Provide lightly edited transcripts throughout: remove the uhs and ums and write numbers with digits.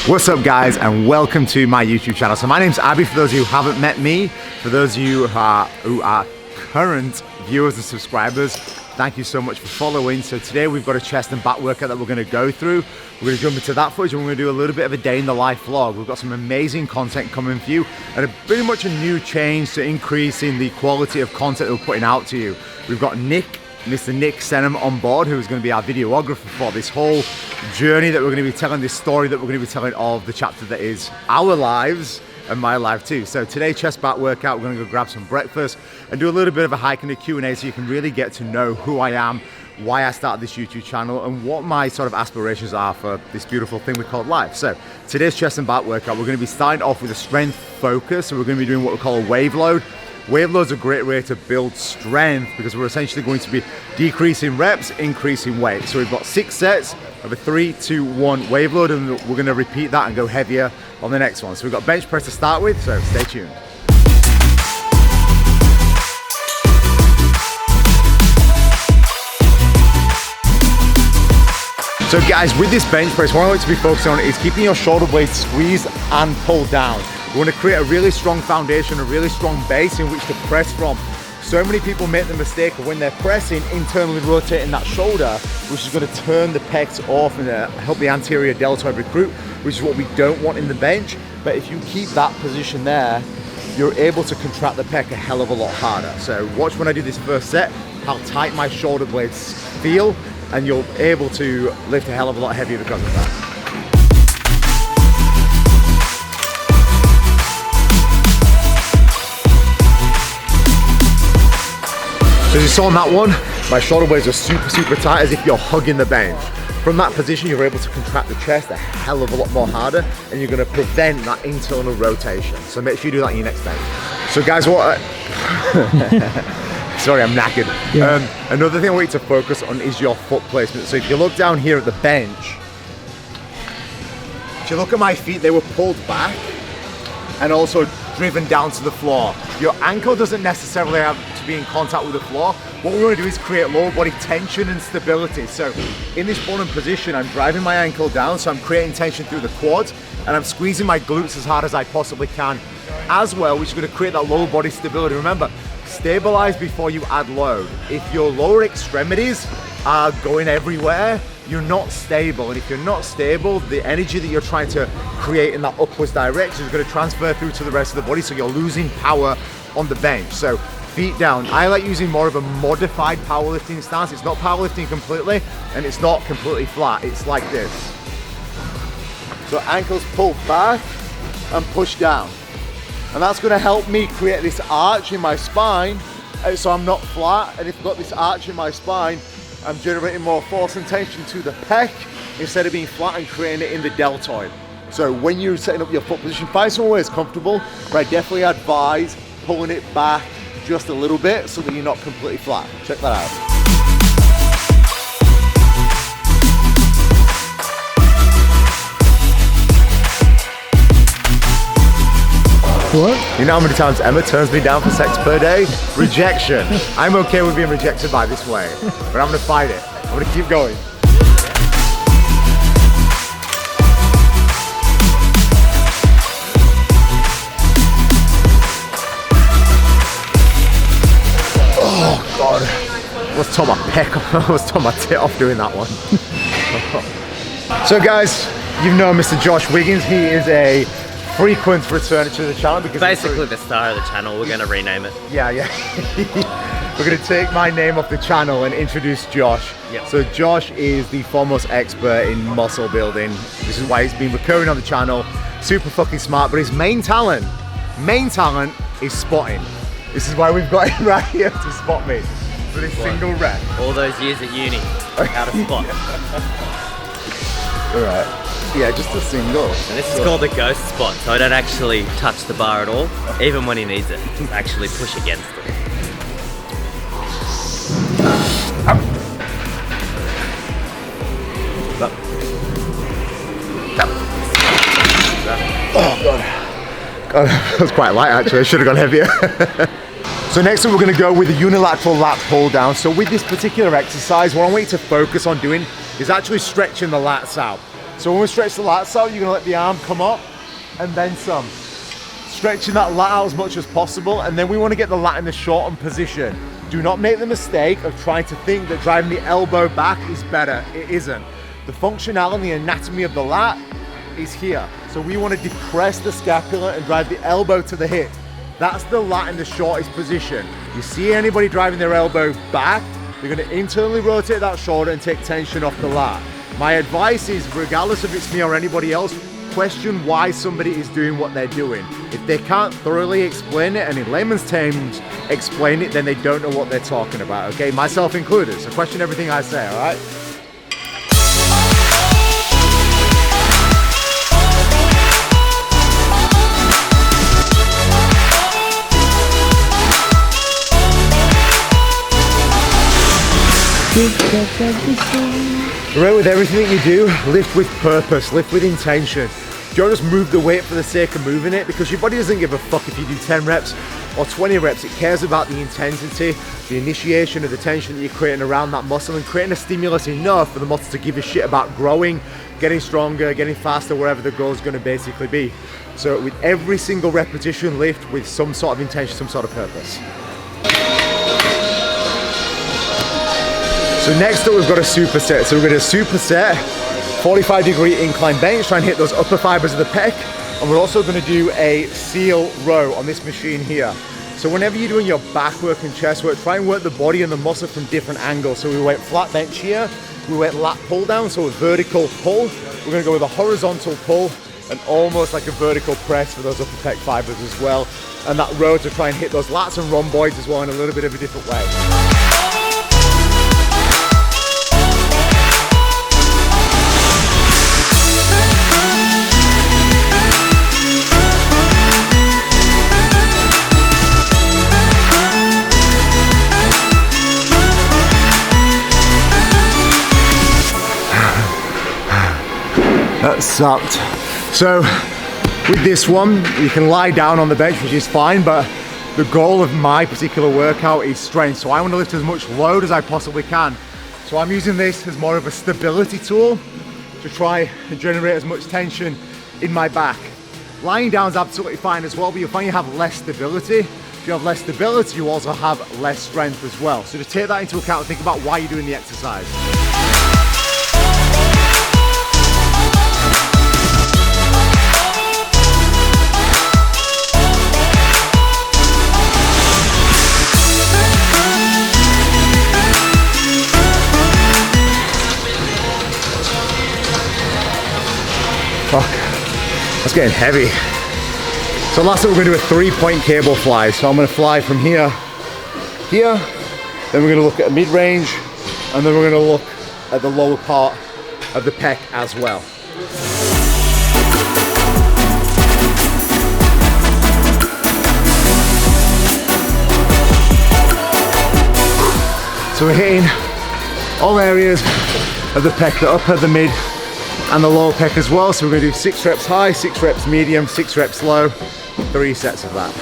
What's up guys, and welcome to my YouTube channel. So my name's Abby, for those of you who haven't met me. For those of you who are current viewers and subscribers, thank you so much for following. So today we've got a chest and back workout that we're going to go through. We're going to jump into that footage and we're going to do a little bit of a day in the life vlog. We've got some amazing content coming for you and pretty much a new change to increasing the quality of content that we're putting out to you. We've got Mr. Nick Senam on board, who is going to be our videographer for this whole journey that we're going to be telling, this story that we're going to be telling of the chapter that is our lives and my life too. So today, chest back workout, we're going to go grab some breakfast and do a little bit of a hike and a Q&A so you can really get to know who I am, why I started this YouTube channel, and what my sort of aspirations are for this beautiful thing we call life. So today's chest and back workout, we're going to be starting off with a strength focus. So we're going to be doing what we call a wave load. Wave load is a great way to build strength because we're essentially going to be decreasing reps, increasing weight. So we've got 6 sets of a 3, 2, 1 wave load, and we're going to repeat that and go heavier on the next one. So we've got bench press to start with, so stay tuned. So guys, with this bench press, what I want to be focusing on is keeping your shoulder blades squeezed and pulled down. We want to create a really strong foundation, a really strong base in which to press from. So many people make the mistake of when they're pressing, internally rotating that shoulder, which is going to turn the pecs off and help the anterior deltoid recruit, which is what we don't want in the bench. But if you keep that position there, you're able to contract the pec a hell of a lot harder. So watch when I do this first set, how tight my shoulder blades feel, and you're able to lift a hell of a lot heavier because of that. So as you saw on that one, my shoulder blades are super tight, as if you're hugging the bench. From that position, you're able to contract the chest a hell of a lot more harder, and you're going to prevent that internal rotation. So make sure you do that in your next bench. So guys, sorry, I'm knackered. Yeah. Another thing I want you to focus on is your foot placement. So if you look down here at the bench, if you look at my feet, they were pulled back and also driven down to the floor. Your ankle doesn't necessarily have to be in contact with the floor. What we want to do is create lower body tension and stability. So in this bottom position, I'm driving my ankle down, so I'm creating tension through the quads, and I'm squeezing my glutes as hard as I possibly can as well, which is going to create that lower body stability. Remember, stabilize before you add load. If your lower extremities are going everywhere, you're not stable, and if you're not stable, the energy that you're trying to create in that upwards direction is going to transfer through to the rest of the body, so you're losing power on the bench. So feet down. I like using more of a modified powerlifting stance. It's not powerlifting completely, and it's not completely flat. It's like this. So ankles pulled back and push down, and that's going to help me create this arch in my spine, so I'm not flat. And if I've got this arch in my spine, I'm generating more force and tension to the pec instead of being flat and creating it in the deltoid. So when you're setting up your foot position, find somewhere where it's comfortable, but I definitely advise pulling it back just a little bit so that you're not completely flat. Check that out. What? You know how many times Emma turns me down for sex per day? Rejection. I'm okay with being rejected by this way, but I'm gonna fight it. I'm gonna keep going. Oh God. I was torn my pec off. I was torn my tit off doing that one. So guys, you know Mr. Josh Wiggins. He is a frequent return to the channel because basically the star of the channel. We're going to rename it. Yeah. We're going to take my name off the channel and introduce Josh. Yep. So Josh is the foremost expert in muscle building. This is why he's been recurring on the channel. Super fucking smart, but his main talent is spotting. This is why we've got him right here to spot me for this single rep. All those years at uni, how to spot. All right. Yeah, just a single. And this is called the ghost spot, so I don't actually touch the bar at all, even when he needs it. Just actually push against it. Oh God, that was quite light actually. I should have gone heavier. So next up we're going to go with the unilateral lat pull down. So with this particular exercise, what I want you to focus on doing is actually stretching the lats out. So when we stretch the lats out, you're gonna let the arm come up and then some. Stretching that lat out as much as possible, and then we wanna get the lat in the shortened position. Do not make the mistake of trying to think that driving the elbow back is better. It isn't. The functionality and the anatomy of the lat is here. So we wanna depress the scapula and drive the elbow to the hip. That's the lat in the shortest position. You see anybody driving their elbow back, they're gonna internally rotate that shoulder and take tension off the lat. My advice is, regardless if it's me or anybody else, question why somebody is doing what they're doing. If they can't thoroughly explain it, and in layman's terms explain it, then they don't know what they're talking about, okay? Myself included, so question everything I say, all right? Remember, with everything that you do, lift with purpose, lift with intention. Don't just move the weight for the sake of moving it, because your body doesn't give a fuck if you do 10 reps or 20 reps. It cares about the intensity, the initiation of the tension that you're creating around that muscle, and creating a stimulus enough for the muscle to give a shit about growing, getting stronger, getting faster, wherever the goal is going to basically be. So with every single repetition, lift with some sort of intention, some sort of purpose. So next up, we've got a superset. So we're gonna superset, 45-degree incline bench, try and hit those upper fibers of the pec. And we're also gonna do a seal row on this machine here. So whenever you're doing your back work and chest work, try and work the body and the muscle from different angles. So we went flat bench here, we went lat pull down, so a vertical pull. We're gonna go with a horizontal pull and almost like a vertical press for those upper pec fibers as well. And that row to try and hit those lats and rhomboids as well in a little bit of a different way. That sucked. So with this one, you can lie down on the bench, which is fine, but the goal of my particular workout is strength. So I want to lift as much load as I possibly can. So I'm using this as more of a stability tool to try and generate as much tension in my back. Lying down is absolutely fine as well, but you'll find you have less stability. If you have less stability, you also have less strength as well. So just take that into account and think about why you're doing the exercise. Fuck, that's getting heavy. So last up we're gonna do a 3-point cable fly. So I'm gonna fly from here, then we're gonna look at mid-range, and then we're gonna look at the lower part of the pec as well. So we're hitting all areas of the pec, the upper, the mid, and the lower pec as well. So we're gonna do 6 reps high, 6 reps medium, 6 reps low, 3 sets of that.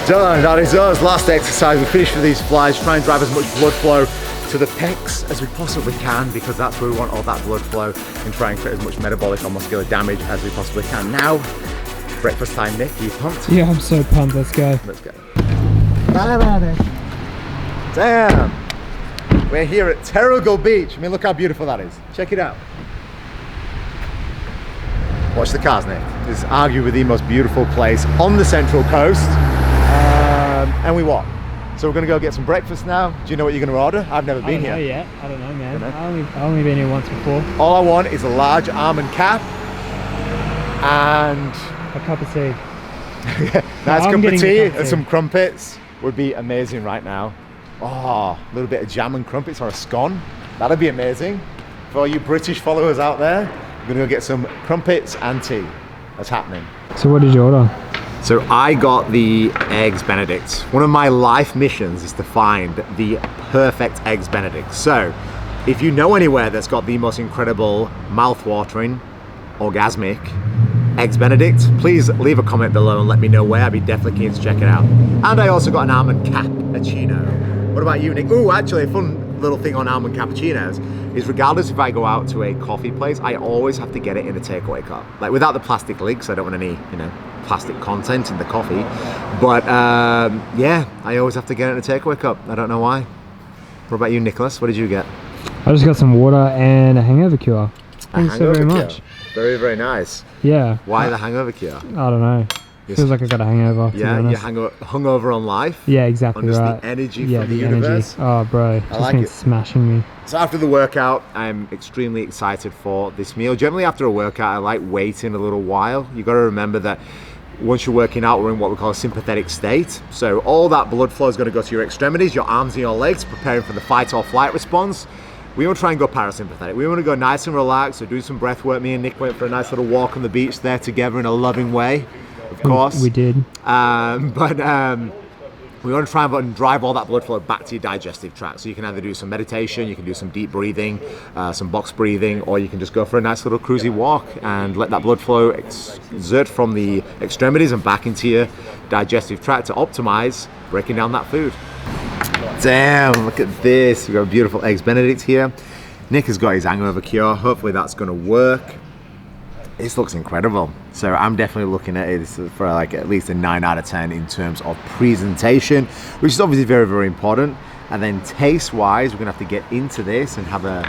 Done, that is us. Last exercise, we finished with these flies. Try and drive as much blood flow to the pecs as we possibly can, because that's where we want all that blood flow, and try and create as much metabolic or muscular damage as we possibly can. Now, breakfast time, Nick. Are you pumped? Yeah, I'm so pumped. Let's go. Let's go. Damn. We're here at Terrigal Beach. I mean, look how beautiful that is. Check it out. Watch the cars, Nick. This is arguably the most beautiful place on the Central Coast. And we walk. So we're gonna go get some breakfast now. Do you know what you're gonna order? I've never been here. Yet. I don't know, man. I've only been here once before. All I want is a large almond cap and a cup of tea. nice cup of tea and some crumpets would be amazing right now. Oh, a little bit of jam and crumpets or a scone. That'd be amazing. For all you British followers out there, we're gonna go get some crumpets and tea. That's happening. So what did you order? So I got the Eggs Benedict. One of my life missions is to find the perfect Eggs Benedict. So If you know anywhere that's got the most incredible, mouth-watering, orgasmic Eggs Benedict, please leave a comment below and let me know where. I'd be definitely keen to check it out. And I also got an almond cappuccino. What about you, Nick? Oh, actually, a fun little thing on almond cappuccinos is regardless if I go out to a coffee place, I always have to get it in a takeaway cup. Like without the plastic lid, 'cause I don't want any, plastic content in the coffee. But yeah, I always have to get it in a takeaway cup. I don't know why. What about you, Nicholas? What did you get? I just got some water and a hangover cure. Thanks so very much. Very, very nice. Yeah. Why the hangover cure? I don't know. Feels like I got a hangover. Yeah, you're hungover on life. Yeah, exactly on just right. the energy from the universe. Energy. Oh, bro, just like been it. smashing me. So after the workout, I'm extremely excited for this meal. Generally after a workout, I like waiting a little while. You got to remember that once you're working out, we're in what we call a sympathetic state. So all that blood flow is going to go to your extremities, your arms and your legs, preparing for the fight or flight response. We want to try and go parasympathetic. We want to go nice and relaxed, so do some breath work. Me and Nick went for a nice little walk on the beach there together in a loving way, of course. We did. But we want to try and drive all that blood flow back to your digestive tract. So you can either do some meditation, you can do some deep breathing, some box breathing, or you can just go for a nice little cruisy walk and let that blood flow exert from the extremities and back into your digestive tract to optimize breaking down that food. Damn, look at this. We've got a beautiful Eggs Benedict here. Nick has got his hangover cure. Hopefully that's going to work. This looks incredible. So I'm definitely looking at it for like at least a 9 out of 10 in terms of presentation, which is obviously very, very important. And then taste-wise, we're going to have to get into this and have a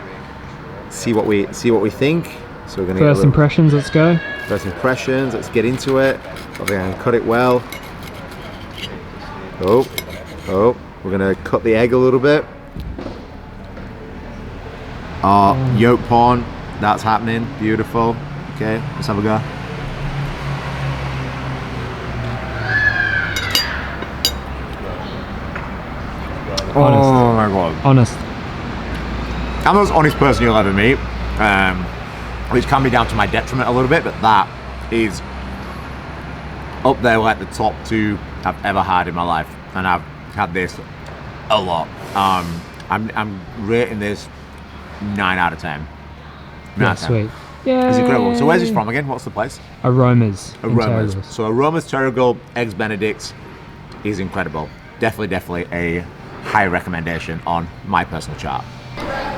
see what we think. So we're going to First impressions, let's go. First impressions, let's get into it. Probably going to cut it well. Oh. We're gonna cut the egg a little bit. Yolk porn, that's happening. Beautiful. Okay, let's have a go. Honest. Oh my god. Honest. I'm the most honest person you'll ever meet, which can be down to my detriment a little bit, but that is up there like the top 2 I've ever had in my life, and I've had this a lot. I'm rating this 9 out of 10. Yeah, sweet. Yeah. It's incredible. So where's this from again? What's the place? Aromas. So Aromas Terrigal Eggs Benedict is incredible. Definitely a high recommendation on my personal chart.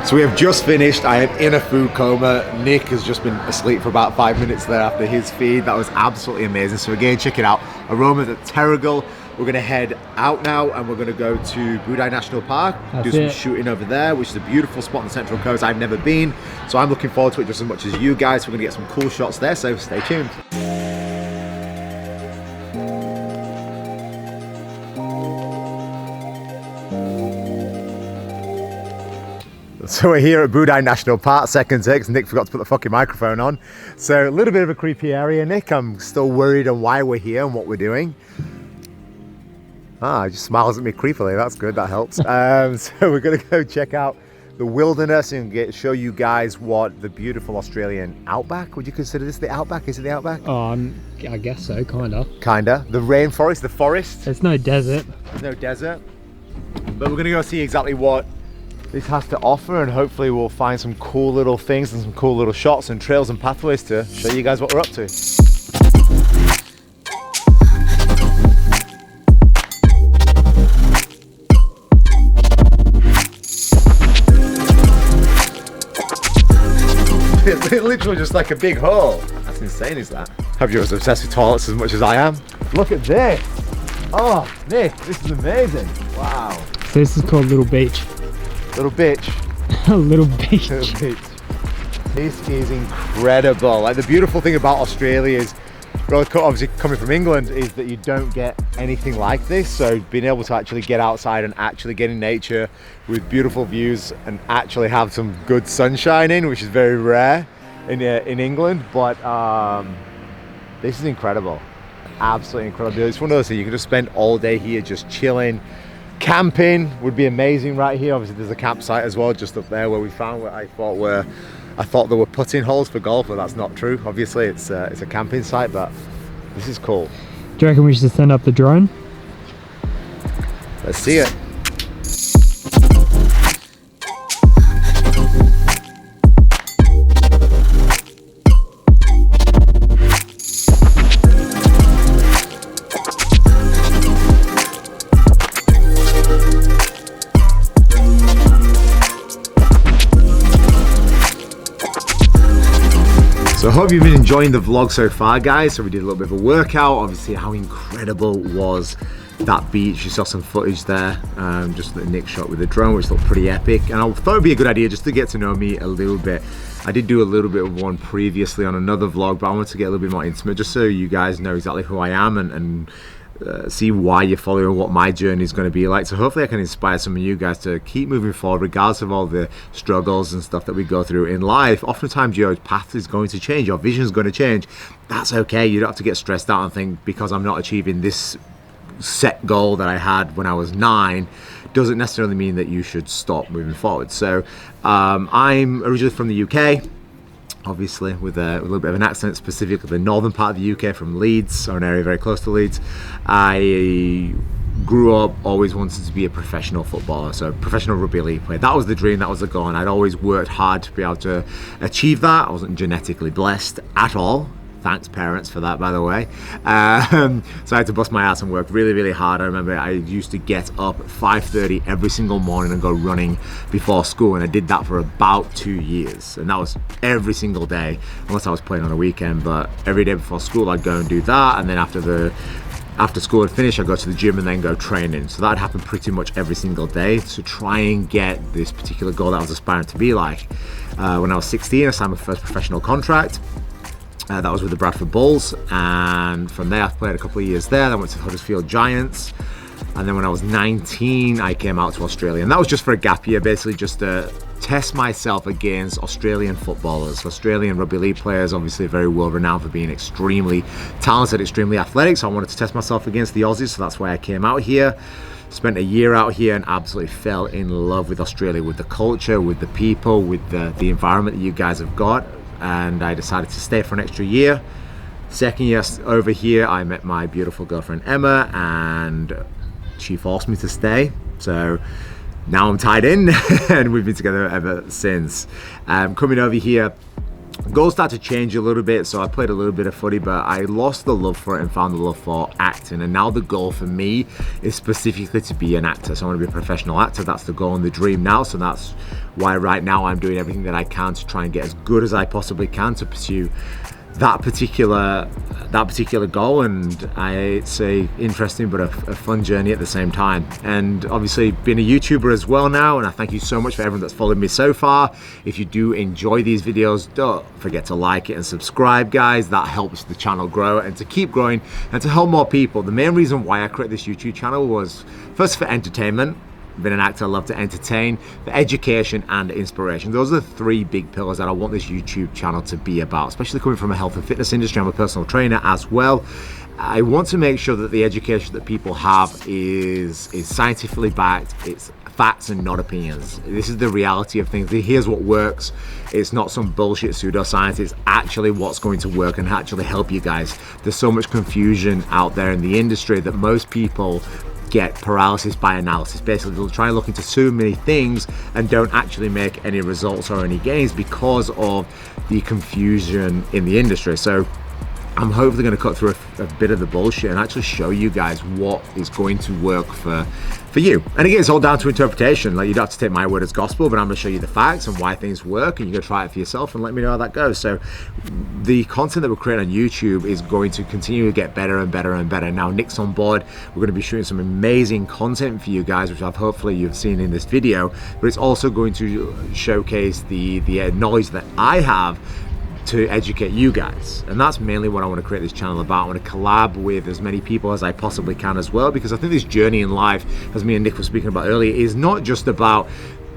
So we have just finished. I am in a food coma. Nick has just been asleep for about 5 minutes there after his feed. That was absolutely amazing. So again, check it out. Aromas at Terrigal. We're going to head out now and we're going to go to Budai National Park, do some shooting over there, which is a beautiful spot on the Central Coast. I've never been, so I'm looking forward to it just as much as you guys. We're going to get some cool shots there, so stay tuned. So we're here at Budai National Park, second take, 'cause Nick forgot to put the fucking microphone on. So a little bit of a creepy area, Nick. I'm still worried on why we're here and what we're doing. He just smiles at me creepily. That's good. That helps. So we're going to go check out the wilderness and show you guys what the beautiful Australian outback. Would you consider this the outback? Is it the outback? I guess so, kinda. Kinda. The rainforest, the forest. There's no desert. There's no desert. But we're going to go see exactly what this has to offer, and hopefully we'll find some cool little things and some cool little shots and trails and pathways to show you guys what we're up to. It's literally just like a big hole. That's insane, is that? Have you as obsessed with toilets as much as I am? Look at this. Oh, Nick, this is amazing. Wow. So this is called Little Beach. Little bitch. Little beach. Little beach. This is incredible. Like the beautiful thing about Australia is, obviously coming from England, is that you don't get anything like this. So being able to actually get outside and actually get in nature with beautiful views and actually have some good sunshine in, which is very rare in England. But this is incredible. Absolutely incredible. It's one of those things you can just spend all day here just chilling. Camping would be amazing right here. Obviously there's a campsite as well just up there where we found what I thought there were putting holes for golf, but that's not true. Obviously it's a camping site, but this is cool. Do you reckon we should send up the drone? Let's see it. So I hope you've been enjoying the vlog so far, guys. So we did a little bit of a workout. Obviously, how incredible was that beach. You saw some footage there, just the Nick shot with the drone, which looked pretty epic. And I thought it'd be a good idea just to get to know me a little bit. I did do a little bit of one previously on another vlog, but I wanted to get a little bit more intimate, just so you guys know exactly who I am and see why you're following, what my journey is going to be like. So hopefully I can inspire some of you guys to keep moving forward regardless of all the struggles and stuff that we go through in life. Oftentimes your path is going to change, your vision is going to change. That's okay. You don't have to get stressed out and think, because I'm not achieving this set goal that I had when I was 9 doesn't necessarily mean that you should stop moving forward. So I'm originally from the UK, obviously with a little bit of an accent, specifically the northern part of the UK, from Leeds, or an area very close to Leeds. I grew up always wanting to be a professional footballer, so professional rugby league player. That was the dream, that was the goal, and I'd always worked hard to be able to achieve that. I wasn't genetically blessed at all. Thanks parents for that, by the way. So I had to bust my ass and work really, really hard. I remember I used to get up at 5:30 every single morning and go running before school, and I did that for about 2 years, and that was every single day, unless I was playing on a weekend. But every day before school I'd go and do that, and then after school had finished, I'd go to the gym and then go training. So that happened pretty much every single day to try and get this particular goal that I was aspiring to be like. When I was 16, I signed my first professional contract. That was with the Bradford Bulls, and from there I played a couple of years there. Then I went to the Huddersfield Giants, and then when I was 19 I came out to Australia, and that was just for a gap year, basically just to test myself against Australian footballers. Australian rugby league players, obviously very world renowned for being extremely talented, extremely athletic, so I wanted to test myself against the Aussies, so that's why I came out here. Spent a year out here and absolutely fell in love with Australia, with the culture, with the people, with the environment that you guys have got. And I decided to stay for an extra year. Second year over here, I met my beautiful girlfriend Emma, and she forced me to stay. So now I'm tied in, and we've been together ever since. Coming over here, goals started to change a little bit, so I played a little bit of footy, but I lost the love for it and found the love for acting. And now the goal for me is specifically to be an actor. So I want to be a professional actor. That's the goal and the dream now. So that's why right now I'm doing everything that I can to try and get as good as I possibly can to pursue that particular goal. And it's a interesting but a fun journey at the same time. And obviously being a YouTuber as well now, and I thank you so much for everyone that's followed me so far. If you do enjoy these videos, don't forget to like it and subscribe, guys. That helps the channel grow and to keep growing and to help more people. The main reason why I created this YouTube channel was first for entertainment. Being an actor, I love to entertain, for education and inspiration. Those are the 3 big pillars that I want this YouTube channel to be about, especially coming from a health and fitness industry. I'm a personal trainer as well. I want to make sure that the education that people have is scientifically backed. It's facts and not opinions. This is the reality of things. Here's what works. It's not some bullshit pseudoscience. It's actually what's going to work and actually help you guys. There's so much confusion out there in the industry that most people get paralysis by analysis. Basically, they'll try and look into so many things and don't actually make any results or any gains because of the confusion in the industry. So I'm hopefully going to cut through a bit of the bullshit and actually show you guys what is going to work for you. And again, it's all down to interpretation. Like, you don't have to take my word as gospel, but I'm going to show you the facts and why things work, and you can try it for yourself and let me know how that goes. So the content that we're creating on YouTube is going to continue to get better and better and better. Now Nick's on board. We're going to be shooting some amazing content for you guys, which hopefully you've seen in this video, but it's also going to showcase the knowledge that I have to educate you guys. And that's mainly what I want to create this channel about. I want to collab with as many people as I possibly can as well, because I think this journey in life, as me and Nick were speaking about earlier, is not just about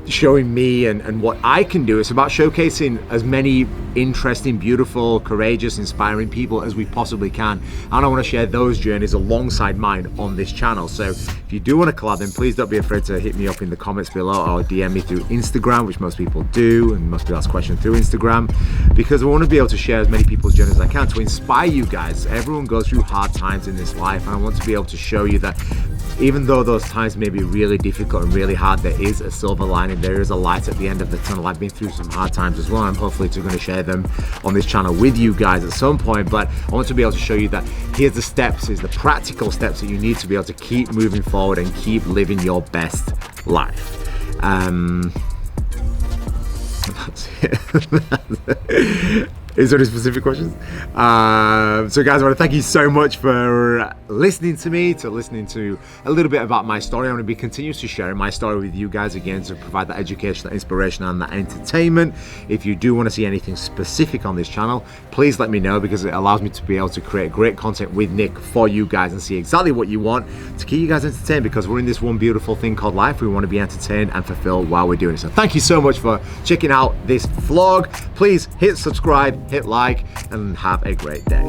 showing me and what I can do. It's about showcasing as many interesting, beautiful, courageous, inspiring people as we possibly can. And I want to share those journeys alongside mine on this channel. So if you do want to collab, then please don't be afraid to hit me up in the comments below or DM me through Instagram, which most people do, and most people ask questions through Instagram, because I want to be able to share as many people's journeys as I can to inspire you guys. Everyone goes through hard times in this life, and I want to be able to show you that even though those times may be really difficult and really hard, there is a silver lining, there is a light at the end of the tunnel. I've been through some hard times as well, and I'm hopefully going to share them on this channel with you guys at some point. But I want to be able to show you that here's the steps, here's the practical steps that you need to be able to keep moving forward and keep living your best life. That's it. Is there any specific questions? So guys, I want to thank you so much for listening to me, listening to a little bit about my story. I'm going to be continuously sharing my story with you guys again to provide that education, that inspiration, and that entertainment. If you do want to see anything specific on this channel, please let me know, because it allows me to be able to create great content with Nick for you guys and see exactly what you want to keep you guys entertained, because we're in this one beautiful thing called life. We want to be entertained and fulfilled while we're doing it. So thank you so much for checking out this vlog. Please hit subscribe, hit like, and have a great day.